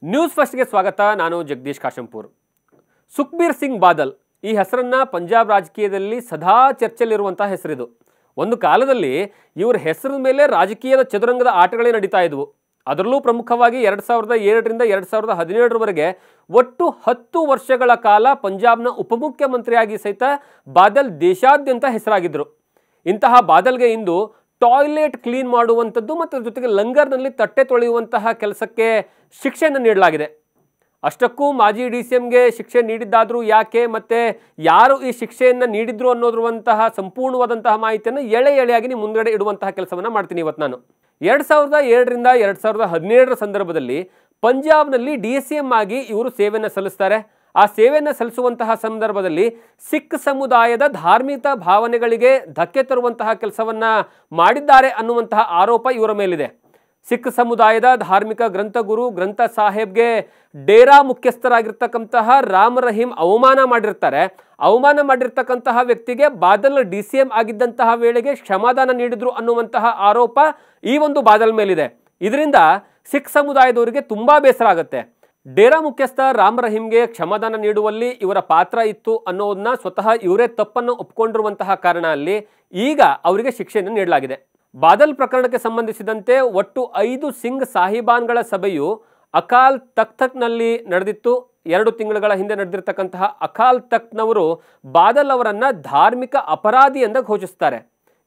News ಫಸ್ಟ್ಗೆ ಸ್ವಾಗತ. ನಾನು ಜಗದೀಶ್ ಕಾಶಂಪುರ್. ಸುಖ್ಬೀರ್ ಸಿಂಗ್ ಬಾದಲ್ ಈ ಹೆಸರನ್ನ ಪಂಜಾಬ್ ರಾಜಕೀಯದಲ್ಲಿ ಸದಾ ಚರ್ಚೆಯಲ್ಲಿರುವಂತಹ ಹೆಸರಿದು. ಒಂದು ಕಾಲದಲ್ಲಿ ಇವರ ಹೆಸರ ಮೇಲೆ ರಾಜಕೀಯದ ಚದುರಂಗದ ಆಟಗಳೇ ನಡೀತಾ ಇದ್ವು. ಅದರಲ್ಲೂ ಪ್ರಮುಖವಾಗಿ 2007ರಿಂದ 2017ರವರೆಗೆ ಒಟ್ಟು 10 ವರ್ಷಗಳ ಕಾಲ ಪಂಜಾಬ್ನ ಉಪಮುಖ್ಯಮಂತ್ರಿಯಾಗಿ ಸಹಿತ ಬಾದಲ್ ದೇಶಾದ್ಯಂತ ಹೆಸರಾಗಿದ್ದರು. ಇಂತಹ ಬಾದಲ್ಗೆ ಇಂದು ಟಾಯ್ಲೆಟ್ ಕ್ಲೀನ್ ಮಾಡುವಂಥದ್ದು ಮತ್ತು ಜೊತೆಗೆ ಲಂಗರ್ನಲ್ಲಿ ತಟ್ಟೆ ತೊಳೆಯುವಂತಹ ಕೆಲಸಕ್ಕೆ ಶಿಕ್ಷೆಯನ್ನು ನೀಡಲಾಗಿದೆ. ಅಷ್ಟಕ್ಕೂ ಮಾಜಿ DCMಗೆ ಶಿಕ್ಷೆ ನೀಡಿದ್ದಾದರೂ ಯಾಕೆ ಮತ್ತು ಯಾರು ಈ ಶಿಕ್ಷೆಯನ್ನು ನೀಡಿದ್ರು ಅನ್ನೋದ್ರುವಂತಹ ಸಂಪೂರ್ಣವಾದಂತಹ ಮಾಹಿತಿಯನ್ನು ಎಳೆಯಾಗಿ ನಿಮ್ಮ ಮುಂದ್ಗಡೆ ಇಡುವಂತಹ ಕೆಲಸವನ್ನು ಮಾಡ್ತೀನಿ ಇವತ್ತು ನಾನು. 2007ರಿಂದ 2017ರ ಸಂದರ್ಭದಲ್ಲಿ ಪಂಜಾಬ್ನಲ್ಲಿ DCM ಆಗಿ ಇವರು ಸೇವೆಯನ್ನು ಸಲ್ಲಿಸ್ತಾರೆ. ಆ ಸೇವೆಯನ್ನು ಸಲ್ಲಿಸುವಂತಹ ಸಂದರ್ಭದಲ್ಲಿ ಸಿಖ್ ಸಮುದಾಯದ ಧಾರ್ಮಿಕ ಭಾವನೆಗಳಿಗೆ ಧಕ್ಕೆ ತರುವಂತಹ ಕೆಲಸವನ್ನು ಮಾಡಿದ್ದಾರೆ ಅನ್ನುವಂತಹ ಆರೋಪ ಇವರ ಮೇಲಿದೆ. ಸಿಖ್ ಸಮುದಾಯದ ಧಾರ್ಮಿಕ ಗ್ರಂಥಗುರು ಗ್ರಂಥ ಸಾಹೇಬ್ಗೆ ಡೇರಾ ಮುಖ್ಯಸ್ಥರಾಗಿರ್ತಕ್ಕಂತಹ ರಾಮ್ ರಹೀಂ ಅವಮಾನ ಮಾಡಿರ್ತಕ್ಕಂತಹ ವ್ಯಕ್ತಿಗೆ ಬಾದಲ್ DCM ಆಗಿದ್ದಂತಹ ವೇಳೆಗೆ ಕ್ಷಮಾದಾನ ನೀಡಿದ್ರು ಅನ್ನುವಂತಹ ಆರೋಪ ಈ ಒಂದು ಬಾದಲ್ ಮೇಲಿದೆ. ಇದರಿಂದ ಸಿಖ್ ಸಮುದಾಯದವರಿಗೆ ತುಂಬಾ ಬೇಸರ ಆಗುತ್ತೆ. ಡೇರಾ ಮುಖ್ಯಸ್ಥ ರಾಮ್ ರಹೀಂಗೆ ಕ್ಷಮಾದಾನ ನೀಡುವಲ್ಲಿ ಇವರ ಪಾತ್ರ ಇತ್ತು ಅನ್ನೋದನ್ನ ಸ್ವತಃ ಇವರೇ ತಪ್ಪನ್ನು ಒಪ್ಪಿಕೊಂಡಿರುವಂತಹ ಕಾರಣ ಅಲ್ಲಿ ಈಗ ಅವರಿಗೆ ಶಿಕ್ಷೆಯನ್ನು ನೀಡಲಾಗಿದೆ. ಬಾದಲ್ ಪ್ರಕರಣಕ್ಕೆ ಸಂಬಂಧಿಸಿದಂತೆ ಒಟ್ಟು 5 ಸಿಂಗ್ ಸಾಹಿಬಾನ್ಗಳ ಸಭೆಯು ಅಕಾಲ್ ತಖ್ತ್ನಲ್ಲಿ ನಡೆದಿತ್ತು. 2 ತಿಂಗಳ ಹಿಂದೆ ನಡೆದಿರ್ತಕ್ಕಂತಹ ಅಕಾಲ್ ತಖ್ತ್ನವರು ಬಾದಲ್ ಅವರನ್ನ ಧಾರ್ಮಿಕ ಅಪರಾಧಿ ಎಂದು ಘೋಷಿಸುತ್ತಾರೆ.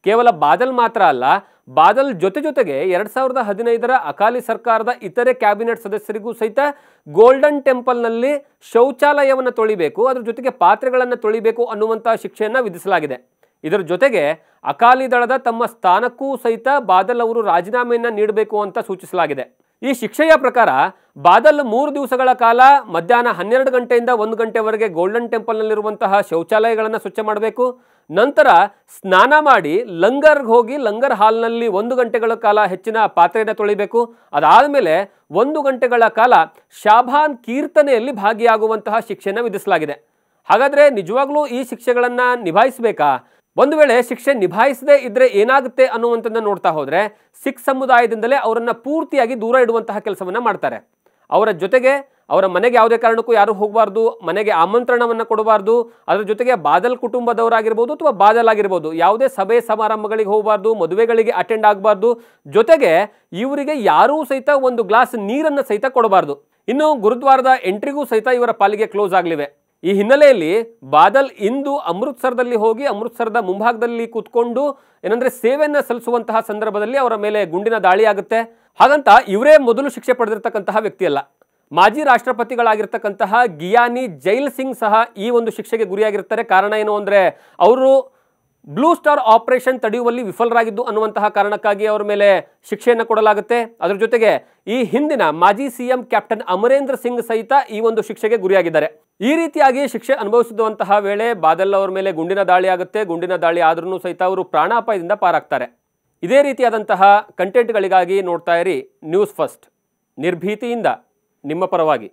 ಕೇವಲ ಬಾದಲ್ ಮಾತ್ರ ಅಲ್ಲ, ಬಾದಲ್ ಜೊತೆಗೆ 2015ರ ಅಕಾಲಿ ಸರ್ಕಾರದ ಇತರೆ ಕ್ಯಾಬಿನೆಟ್ ಸದಸ್ಯರಿಗೂ ಸಹಿತ ಗೋಲ್ಡನ್ ಟೆಂಪಲ್ನಲ್ಲಿ ಶೌಚಾಲಯವನ್ನು ತೊಳಿಬೇಕು, ಅದರ ಜೊತೆಗೆ ಪಾತ್ರೆಗಳನ್ನು ತೊಳಿಬೇಕು ಅನ್ನುವಂತಹ ಶಿಕ್ಷೆಯನ್ನು ವಿಧಿಸಲಾಗಿದೆ. ಇದರ ಜೊತೆಗೆ ಅಕಾಲಿ ದಳದ ತಮ್ಮ ಸ್ಥಾನಕ್ಕೂ ಸಹಿತ ಬಾದಲ್ ಅವರು ರಾಜೀನಾಮೆಯನ್ನು ನೀಡಬೇಕು ಅಂತ ಸೂಚಿಸಲಾಗಿದೆ. ಈ ಶಿಕ್ಷೆಯ ಪ್ರಕಾರ ಬಾದಲ್ 3 ದಿವಸಗಳ ಕಾಲ ಮಧ್ಯಾಹ್ನ 12 ಗಂಟೆಯಿಂದ 1 ಗಂಟೆವರೆಗೆ ಗೋಲ್ಡನ್ ಟೆಂಪಲ್ನಲ್ಲಿರುವಂತಹ ಶೌಚಾಲಯಗಳನ್ನು ಸ್ವಚ್ಛ ಮಾಡಬೇಕು. ನಂತರ ಸ್ನಾನ ಮಾಡಿ ಲಂಗರ್ಗೆ ಹೋಗಿ ಲಂಗರ್ ಹಾಲ್ನಲ್ಲಿ 1 ಗಂಟೆಗಳ ಕಾಲ ಹೆಚ್ಚಿನ ಪಾತ್ರೆಯನ್ನು ತೊಳಿಬೇಕು. ಅದಾದಮೇಲೆ 1 ಗಂಟೆಗಳ ಕಾಲ ಶಾಬಾನ್ ಕೀರ್ತನೆಯಲ್ಲಿ ಭಾಗಿಯಾಗುವಂತಹ ಶಿಕ್ಷೆಯನ್ನು ವಿಧಿಸಲಾಗಿದೆ. ಹಾಗಾದರೆ ನಿಜವಾಗ್ಲೂ ಈ ಶಿಕ್ಷೆಗಳನ್ನು ನಿಭಾಯಿಸಬೇಕಾ? ಒಂದು ವೇಳೆ ಶಿಕ್ಷೆ ನಿಭಾಯಿಸದೇ ಇದ್ರೆ ಏನಾಗುತ್ತೆ ಅನ್ನುವಂಥದ್ದನ್ನು ನೋಡ್ತಾ ಹೋದರೆ ಸಿಖ್ ಸಮುದಾಯದಿಂದಲೇ ಅವರನ್ನು ಪೂರ್ತಿಯಾಗಿ ದೂರ ಇಡುವಂತಹ ಕೆಲಸವನ್ನು ಮಾಡ್ತಾರೆ. ಅವರ ಜೊತೆಗೆ ಅವರ ಮನೆಗೆ ಯಾವುದೇ ಕಾರಣಕ್ಕೂ ಯಾರು ಹೋಗಬಾರ್ದು, ಮನೆಗೆ ಆಮಂತ್ರಣವನ್ನು ಕೊಡಬಾರ್ದು. ಅದರ ಜೊತೆಗೆ ಬಾದಲ್ ಕುಟುಂಬದವರಾಗಿರ್ಬೋದು ಅಥವಾ ಬಾದಲ್ ಆಗಿರ್ಬೋದು ಯಾವುದೇ ಸಭೆ ಸಮಾರಂಭಗಳಿಗೆ ಹೋಗಬಾರ್ದು, ಮದುವೆಗಳಿಗೆ ಅಟೆಂಡ್ ಆಗಬಾರ್ದು. ಜೊತೆಗೆ ಇವರಿಗೆ ಯಾರೂ ಸಹಿತ ಒಂದು ಗ್ಲಾಸ್ ನೀರನ್ನು ಸಹಿತ ಕೊಡಬಾರ್ದು. ಇನ್ನು ಗುರುದ್ವಾರದ ಎಂಟ್ರಿಗೂ ಸಹಿತ ಇವರ ಪಾಲಿಗೆ ಕ್ಲೋಸ್ ಆಗಲಿವೆ. ಈ ಹಿನ್ನೆಲೆಯಲ್ಲಿ ಬಾದಲ್ ಇಂದು ಅಮೃತ್ಸರದಲ್ಲಿ ಹೋಗಿ ಅಮೃತ್ಸರದ ಮುಂಭಾಗದಲ್ಲಿ ಕೂತ್ಕೊಂಡು ಏನಂದ್ರೆ ಸೇವೆಯನ್ನು ಸಲ್ಲಿಸುವಂತಹ ಸಂದರ್ಭದಲ್ಲಿ ಅವರ ಮೇಲೆ ಗುಂಡಿನ ದಾಳಿ ಆಗುತ್ತೆ. ಹಾಗಂತ ಇವರೇ ಮೊದಲು ಶಿಕ್ಷೆ ಪಡೆದಿರ್ತಕ್ಕಂತಹ ವ್ಯಕ್ತಿ ಅಲ್ಲ. ಮಾಜಿ ರಾಷ್ಟ್ರಪತಿಗಳಾಗಿರ್ತಕ್ಕಂತಹ ಗಿಯಾನಿ ಜೈಲ್ ಸಿಂಗ್ ಸಹ ಈ ಒಂದು ಶಿಕ್ಷೆಗೆ ಗುರಿಯಾಗಿರ್ತಾರೆ. ಕಾರಣ ಏನು ಅಂದರೆ ಅವರು ಬ್ಲೂ ಸ್ಟಾರ್ ಆಪರೇಷನ್ ತಡೆಯುವಲ್ಲಿ ವಿಫಲರಾಗಿದ್ದು ಅನ್ನುವಂತಹ ಕಾರಣಕ್ಕಾಗಿ ಅವರ ಮೇಲೆ ಶಿಕ್ಷೆಯನ್ನು ಕೊಡಲಾಗುತ್ತೆ. ಅದರ ಜೊತೆಗೆ ಈ ಹಿಂದಿನ ಮಾಜಿ CM ಕ್ಯಾಪ್ಟನ್ ಅಮರೇಂದ್ರ ಸಿಂಗ್ ಸಹಿತ ಈ ಒಂದು ಶಿಕ್ಷೆಗೆ ಗುರಿಯಾಗಿದ್ದಾರೆ. ಈ ರೀತಿಯಾಗಿ ಶಿಕ್ಷೆ ಅನುಭವಿಸಿದಂತಹ ವೇಳೆ ಬಾದಲ್ ಅವರ ಮೇಲೆ ಗುಂಡಿನ ದಾಳಿ ಆಗುತ್ತೆ. ಗುಂಡಿನ ದಾಳಿ ಆದ್ರೂ ಸಹಿತ ಅವರು ಪ್ರಾಣಾಪಾಯದಿಂದ ಪಾರಾಗ್ತಾರೆ. ಇದೇ ರೀತಿಯಾದಂತಹ ಕಂಟೆಂಟ್ಗಳಿಗಾಗಿ ನೋಡ್ತಾ ಇರಿ ನ್ಯೂಸ್ ಫಸ್ಟ್, ನಿರ್ಭೀತಿಯಿಂದ ನಿಮ್ಮ ಪರವಾಗಿ.